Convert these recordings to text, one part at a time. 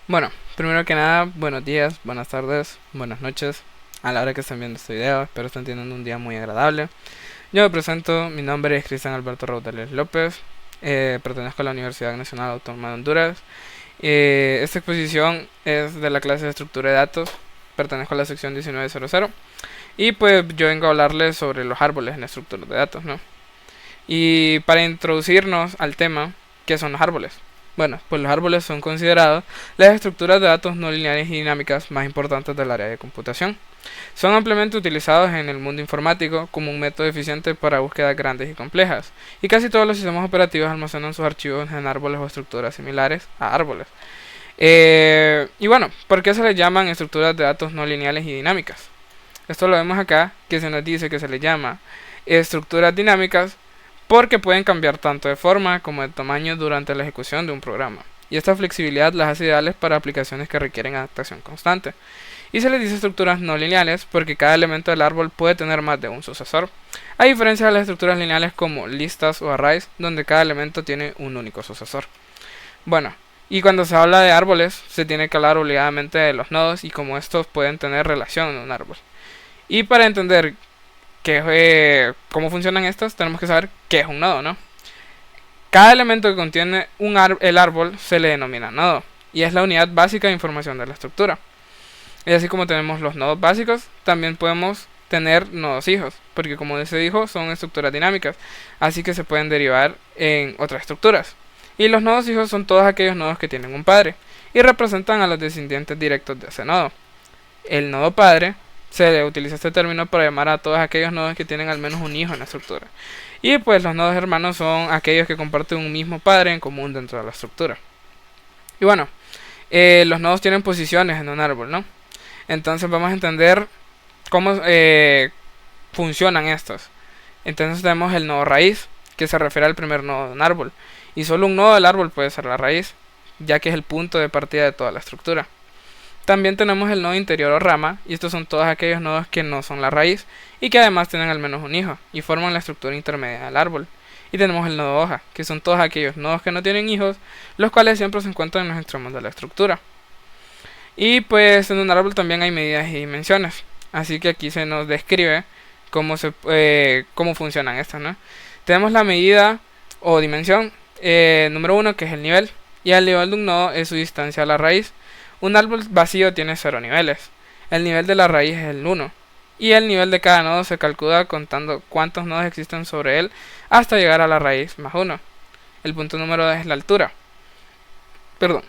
Bueno, primero que nada, buenos días, buenas tardes, buenas noches. A la hora que estén viendo este video, espero estén teniendo un día muy agradable. Yo me presento, mi nombre es Cristian Alberto Raudales López, pertenezco a la Universidad Nacional Autónoma de Honduras. Esta exposición es de la clase de estructura de datos, pertenezco a la sección 1900 y pues yo vengo a hablarles sobre los árboles en la estructura de datos, ¿no? Y para introducirnos al tema, ¿qué son los árboles? Bueno, pues los árboles son considerados las estructuras de datos no lineales y dinámicas más importantes del área de computación. Son ampliamente utilizados en el mundo informático como un método eficiente para búsquedas grandes y complejas, y casi todos los sistemas operativos almacenan sus archivos en árboles o estructuras similares a árboles. Y bueno, ¿por qué se les llaman estructuras de datos no lineales y dinámicas? Esto lo vemos acá, que se nos dice que se les llama estructuras dinámicas porque pueden cambiar tanto de forma como de tamaño durante la ejecución de un programa. Y esta flexibilidad las hace ideales para aplicaciones que requieren adaptación constante. Y se les dice estructuras no lineales porque cada elemento del árbol puede tener más de un sucesor, a diferencia de las estructuras lineales como listas o arrays, donde cada elemento tiene un único sucesor. Bueno, y cuando se habla de árboles, se tiene que hablar obligadamente de los nodos y cómo estos pueden tener relación en un árbol. Y para entender cómo funcionan estos, tenemos que saber qué es un nodo, ¿no? Cada elemento que contiene el árbol se le denomina nodo, y es la unidad básica de información de la estructura. Y así como tenemos los nodos básicos, también podemos tener nodos hijos, porque como se dijo, son estructuras dinámicas, así que se pueden derivar en otras estructuras. Y los nodos hijos son todos aquellos nodos que tienen un padre, y representan a los descendientes directos de ese nodo. El nodo padre se le utiliza este término para llamar a todos aquellos nodos que tienen al menos un hijo en la estructura. Y pues los nodos hermanos son aquellos que comparten un mismo padre en común dentro de la estructura. Y bueno, los nodos tienen posiciones en un árbol, ¿no? Entonces vamos a entender cómo funcionan estos. Entonces tenemos el nodo raíz, que se refiere al primer nodo de un árbol. Y solo un nodo del árbol puede ser la raíz, ya que es el punto de partida de toda la estructura. También tenemos el nodo interior o rama, y estos son todos aquellos nodos que no son la raíz y que además tienen al menos un hijo y forman la estructura intermedia del árbol. Y tenemos el nodo hoja, que son todos aquellos nodos que no tienen hijos, los cuales siempre se encuentran en los extremos de la estructura. Y pues en un árbol también hay medidas y dimensiones, así que aquí se nos describe cómo funcionan estas, ¿no? Tenemos la medida o dimensión número 1, que es el nivel, y el nivel de un nodo es su distancia a la raíz. Un árbol vacío tiene 0 niveles. El nivel de la raíz es el 1. Y el nivel de cada nodo se calcula contando cuántos nodos existen sobre él hasta llegar a la raíz más 1. El punto número 2 es la altura. Perdón.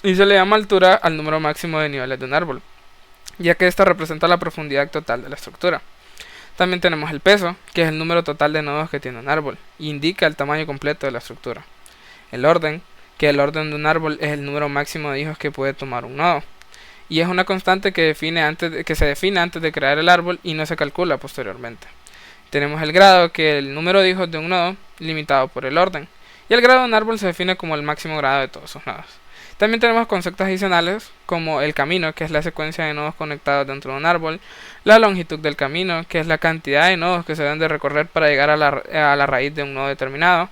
Y se le llama altura al número máximo de niveles de un árbol, ya que esta representa la profundidad total de la estructura. También tenemos el peso, que es el número total de nodos que tiene un árbol, e indica el tamaño completo de la estructura. El orden, que el orden de un árbol es el número máximo de hijos que puede tomar un nodo, y es una constante que se define antes de crear el árbol y no se calcula posteriormente. Tenemos el grado, que es el número de hijos de un nodo limitado por el orden, y el grado de un árbol se define como el máximo grado de todos sus nodos. También tenemos conceptos adicionales como el camino, que es la secuencia de nodos conectados dentro de un árbol, la longitud del camino, que es la cantidad de nodos que se deben de recorrer para llegar a la raíz de un nodo determinado,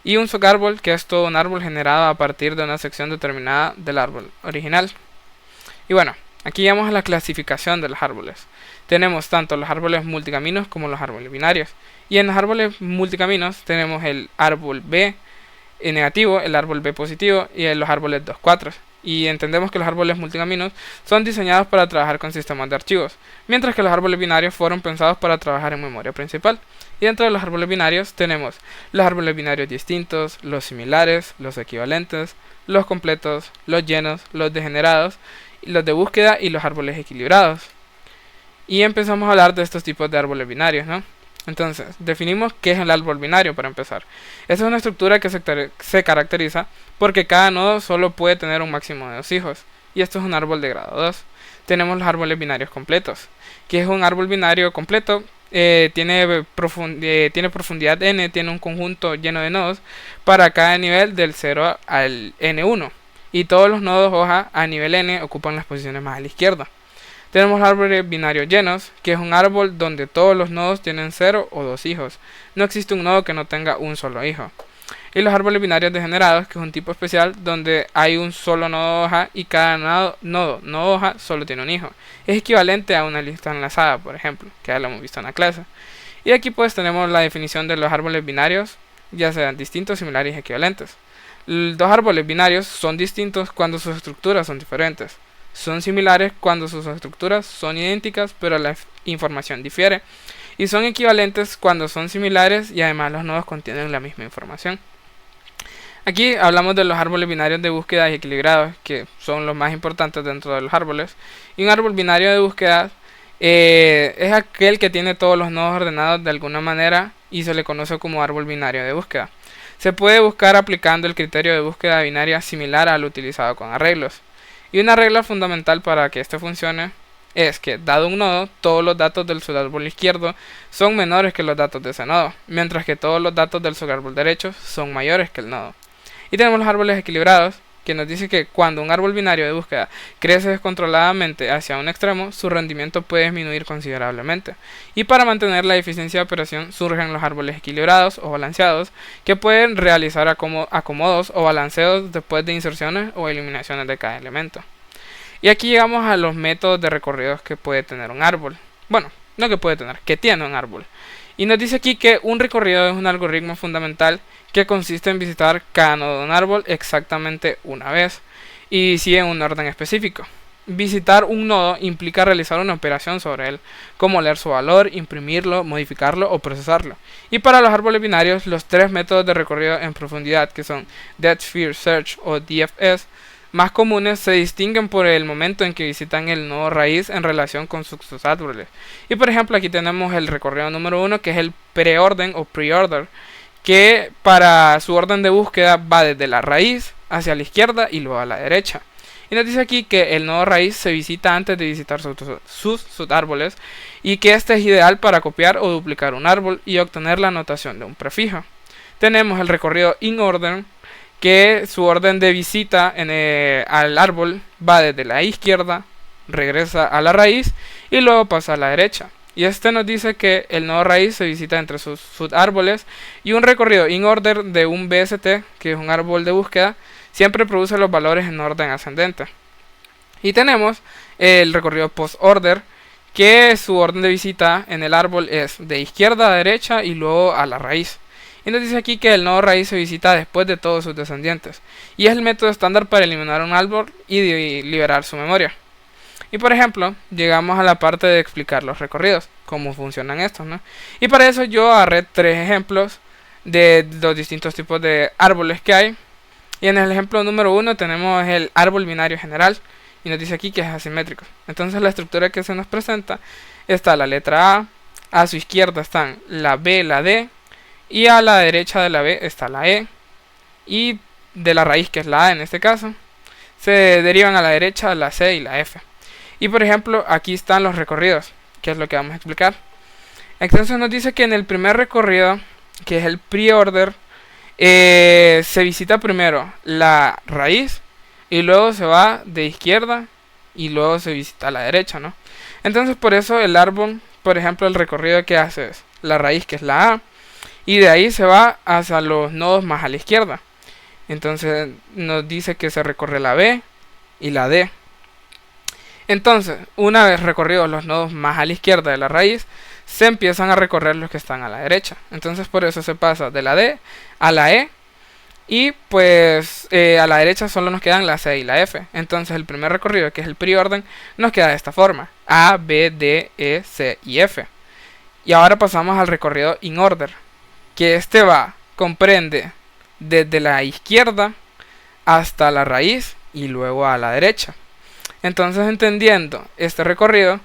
y un subárbol, que es todo un árbol generado a partir de una sección determinada del árbol original. Y bueno, aquí llegamos a la clasificación de los árboles. Tenemos tanto los árboles multicaminos como los árboles binarios. Y en los árboles multicaminos tenemos el árbol B negativo, el árbol B positivo y los árboles 2 4. Y entendemos que los árboles multicaminos son diseñados para trabajar con sistemas de archivos, mientras que los árboles binarios fueron pensados para trabajar en memoria principal. Y dentro de los árboles binarios tenemos los árboles binarios distintos, los similares, los equivalentes, los completos, los llenos, los degenerados, los de búsqueda y los árboles equilibrados. Y empezamos a hablar de estos tipos de árboles binarios, ¿no? Entonces, definimos qué es el árbol binario para empezar. Esta es una estructura que se caracteriza porque cada nodo solo puede tener un máximo de 2 hijos, y esto es un árbol de grado 2. Tenemos los árboles binarios completos, que es un árbol binario completo, tiene profundidad n, tiene un conjunto lleno de nodos para cada nivel del 0 al n1, y todos los nodos hoja a nivel n ocupan las posiciones más a la izquierda. Tenemos árboles binarios llenos, que es un árbol donde todos los nodos tienen 0 o 2 hijos. No existe un nodo que no tenga un solo hijo. y los árboles binarios degenerados, que es un tipo especial donde hay un solo nodo hoja y cada nodo hoja solo tiene un hijo. Es equivalente a una lista enlazada, por ejemplo, que ya lo hemos visto en la clase. Y aquí pues tenemos la definición de los árboles binarios, ya sean distintos, similares y equivalentes. Dos árboles binarios son distintos cuando sus estructuras son diferentes. Son similares cuando sus estructuras son idénticas pero la información difiere. Y son equivalentes cuando son similares y además los nodos contienen la misma información. Aquí hablamos de los árboles binarios de búsqueda y equilibrados, que son los más importantes dentro de los árboles. Y un árbol binario de búsqueda es aquel que tiene todos los nodos ordenados de alguna manera y se le conoce como árbol binario de búsqueda. Se puede buscar aplicando el criterio de búsqueda binaria similar al utilizado con arreglos. Y una regla fundamental para que esto funcione es que, dado un nodo, todos los datos del subárbol izquierdo son menores que los datos de ese nodo, mientras que todos los datos del subárbol derecho son mayores que el nodo. Y tenemos los árboles equilibrados, que nos dice que cuando un árbol binario de búsqueda crece descontroladamente hacia un extremo, su rendimiento puede disminuir considerablemente. Y para mantener la eficiencia de operación surgen los árboles equilibrados o balanceados, que pueden realizar acomodos o balanceos después de inserciones o eliminaciones de cada elemento. Y aquí llegamos a los métodos de recorridos que puede tener un árbol. Bueno, no que puede tener, que tiene un árbol. Y nos dice aquí que un recorrido es un algoritmo fundamental que consiste en visitar cada nodo de un árbol exactamente una vez y sigue en un orden específico. Visitar un nodo implica realizar una operación sobre él, como leer su valor, imprimirlo, modificarlo o procesarlo. Y para los árboles binarios, los tres métodos de recorrido en profundidad, que son Depth First Search o DFS, más comunes, se distinguen por el momento en que visitan el nodo raíz en relación con sus árboles. Y por ejemplo aquí tenemos el recorrido número 1, que es el preorden o preorder, que para su orden de búsqueda va desde la raíz hacia la izquierda y luego a la derecha. Y nos dice aquí que el nodo raíz se visita antes de visitar sus subárboles y que este es ideal para copiar o duplicar un árbol y obtener la anotación de un prefijo. Tenemos el recorrido in-order, que su orden de visita al árbol va desde la izquierda, regresa a la raíz y luego pasa a la derecha. Y este nos dice que el nodo raíz se visita entre sus subárboles y un recorrido in order de un BST, que es un árbol de búsqueda, siempre produce los valores en orden ascendente. Y tenemos el recorrido post order, que su orden de visita en el árbol es de izquierda a derecha y luego a la raíz. Y nos dice aquí que el nodo raíz se visita después de todos sus descendientes. Y es el método estándar para eliminar un árbol y liberar su memoria. Y por ejemplo, llegamos a la parte de explicar los recorridos, cómo funcionan estos, ¿no? Y para eso yo agarré tres ejemplos de los distintos tipos de árboles que hay. Y en el ejemplo número 1 tenemos el árbol binario general. Y nos dice aquí que es asimétrico. Entonces la estructura que se nos presenta está la letra a su izquierda están la B, la D, y a la derecha de la B está la E, y de la raíz, que es la A en este caso, se derivan a la derecha la C y la F. Y por ejemplo, aquí están los recorridos, que es lo que vamos a explicar. Entonces nos dice que en el primer recorrido, que es el preorder, se visita primero la raíz, y luego se va de izquierda, y luego se visita a la derecha, ¿no? Entonces por eso el árbol, por ejemplo, el recorrido que hace es la raíz, que es la A, y de ahí se va hacia los nodos más a la izquierda. Entonces nos dice que se recorre la B y la D. Entonces, una vez recorridos los nodos más a la izquierda de la raíz, se empiezan a recorrer los que están a la derecha. Entonces por eso se pasa de la D a la E. Y pues a la derecha solo nos quedan la C y la F. Entonces el primer recorrido, que es el preorden, nos queda de esta forma: A, B, D, E, C y F. Y ahora pasamos al recorrido in order, que comprende desde la izquierda hasta la raíz y luego a la derecha. Entonces, entendiendo este recorrido,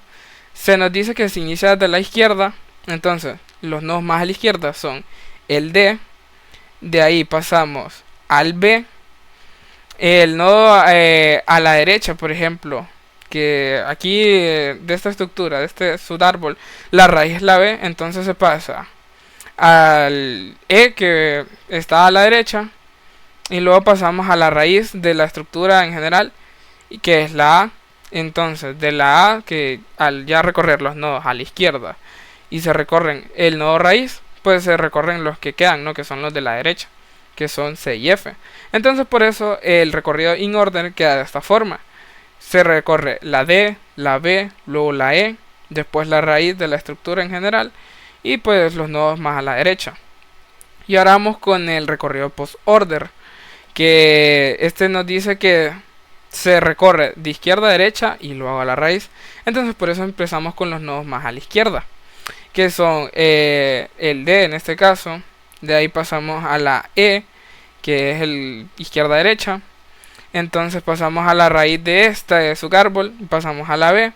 se nos dice que se inicia desde la izquierda. Entonces los nodos más a la izquierda son el D, de ahí pasamos al B, el nodo a la derecha, por ejemplo, que aquí de esta estructura, de este subárbol, la raíz es la B, entonces se pasa al E, que está a la derecha, y luego pasamos a la raíz de la estructura en general, y que es la A. Entonces de la A, que al ya recorrer los nodos a la izquierda y se recorren el nodo raíz, pues se recorren los que quedan, ¿no? Que son los de la derecha. que son C y F. Entonces por eso el recorrido in order queda de esta forma. Se recorre la D, la B, luego la E, después la raíz de la estructura en general y pues los nodos más a la derecha. Y ahora vamos con el recorrido post-order, que este nos dice que se recorre de izquierda a derecha y luego a la raíz. Entonces por eso empezamos con los nodos más a la izquierda, que son el D en este caso. De ahí pasamos a la E, que es el izquierda a derecha. Entonces pasamos a la raíz de esta subárbol y pasamos a la B.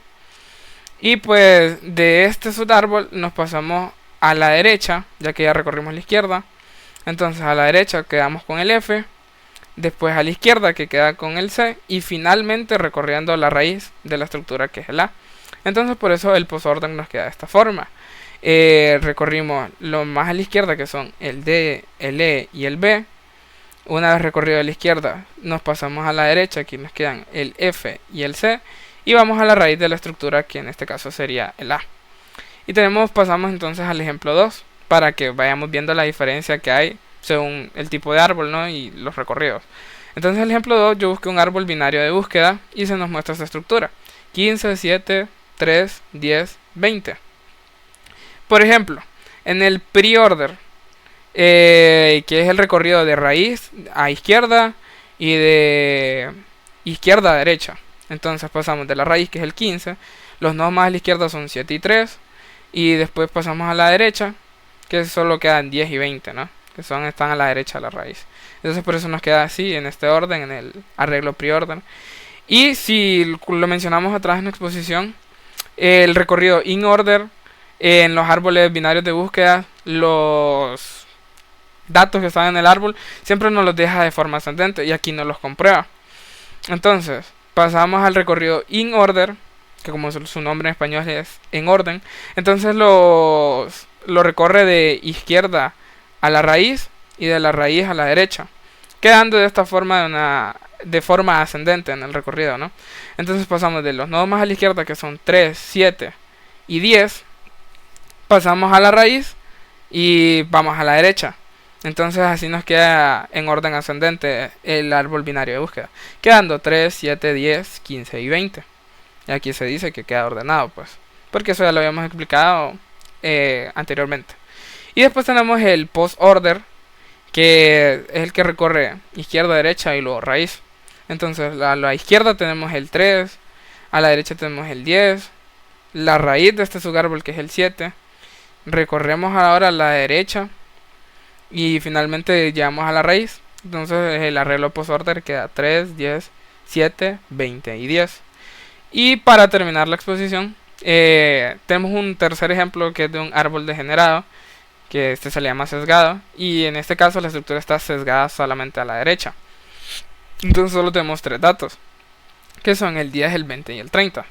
Y pues de este subárbol nos pasamos a la derecha, ya que ya recorrimos la izquierda. Entonces a la derecha quedamos con el F, después a la izquierda que queda con el C y finalmente recorriendo la raíz de la estructura que es el A. Entonces por eso el postorden nos queda de esta forma. Recorrimos lo más a la izquierda que son el D, el E y el B. Una vez recorrido a la izquierda nos pasamos a la derecha, aquí nos quedan el F y el C y vamos a la raíz de la estructura que en este caso sería el A. Y pasamos entonces al ejemplo 2 para que vayamos viendo la diferencia que hay según el tipo de árbol, ¿no? Y los recorridos. Entonces en el ejemplo 2 yo busqué un árbol binario de búsqueda y se nos muestra esta estructura: 15, 7, 3, 10, 20. Por ejemplo, en el pre-order, que es el recorrido de raíz a izquierda y de izquierda a derecha. Entonces pasamos de la raíz, que es el 15, los nodos más a la izquierda son 7 y 3, y después pasamos a la derecha, que solo quedan 10 y 20, ¿no? Que están a la derecha de la raíz. Entonces por eso nos queda así, en este orden, en el arreglo pre-order. Y si lo mencionamos atrás en la exposición, el recorrido in order, en los árboles binarios de búsqueda, los datos que están en el árbol siempre nos los deja de forma ascendente y aquí nos los comprueba. Entonces pasamos al recorrido in order, que como su nombre en español es en orden. Entonces lo recorre de izquierda a la raíz y de la raíz a la derecha, quedando de esta forma de forma ascendente en el recorrido, ¿no? Entonces pasamos de los nodos más a la izquierda, que son 3, 7 y 10, pasamos a la raíz y vamos a la derecha. Entonces así nos queda en orden ascendente el árbol binario de búsqueda, quedando 3, 7, 10, 15 y 20. Y aquí se dice que queda ordenado, pues, porque eso ya lo habíamos explicado anteriormente. Y después tenemos el post order, que es el que recorre izquierda, derecha y luego raíz. Entonces a la izquierda tenemos el 3, a la derecha tenemos el 10, la raíz de este subárbol que es el 7. Recorremos ahora a la derecha y finalmente llegamos a la raíz. Entonces el arreglo post order queda 3, 10, 7, 20 y 10. Y para terminar la exposición, tenemos un tercer ejemplo que es de un árbol degenerado, que este se le llama sesgado, y en este caso la estructura está sesgada solamente a la derecha. Entonces solo tenemos tres datos, que son el 10, el 20 y el 30.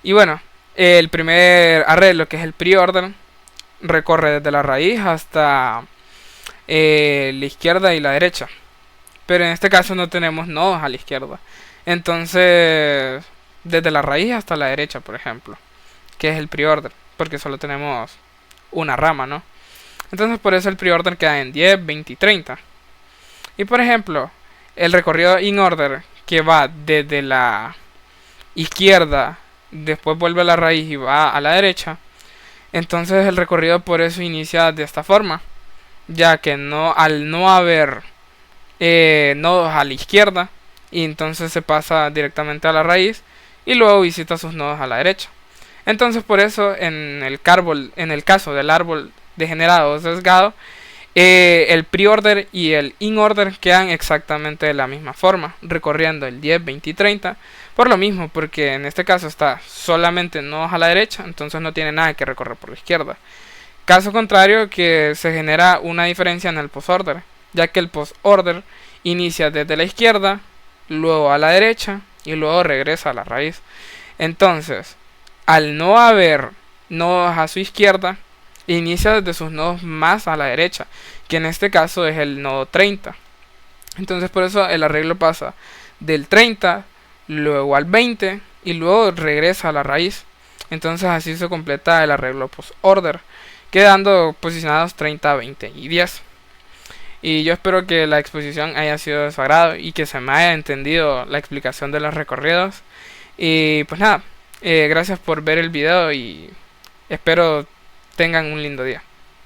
Y bueno, el primer arreglo, que es el pre-order, recorre desde la raíz hasta la izquierda y la derecha, pero en este caso no tenemos nodos a la izquierda. Entonces desde la raíz hasta la derecha, por ejemplo, que es el pre-order, porque solo tenemos una rama, ¿no? Entonces por eso el pre-order queda en 10, 20 y 30. Y por ejemplo, el recorrido in order, que va desde la izquierda, después vuelve a la raíz y va a la derecha, entonces el recorrido por eso inicia de esta forma, ya que al no haber nodos a la izquierda, y entonces se pasa directamente a la raíz y luego visita sus nodos a la derecha. Entonces por eso en el caso del árbol degenerado o sesgado, el pre-order y el in-order quedan exactamente de la misma forma, recorriendo el 10, 20 y 30, por lo mismo, porque en este caso está solamente nodos a la derecha, entonces no tiene nada que recorrer por la izquierda. Caso contrario, que se genera una diferencia en el post-order, ya que el post-order inicia desde la izquierda, luego a la derecha y luego regresa a la raíz. Entonces, al no haber nodos a su izquierda, inicia desde sus nodos más a la derecha, que en este caso es el nodo 30. Entonces por eso el arreglo pasa del 30, luego al 20 y luego regresa a la raíz. Entonces así se completa el arreglo post order, quedando posicionados 30, 20 y 10. Y yo espero que la exposición haya sido de su agrado y que se me haya entendido la explicación de los recorridos. Y pues nada, gracias por ver el video y espero tengan un lindo día.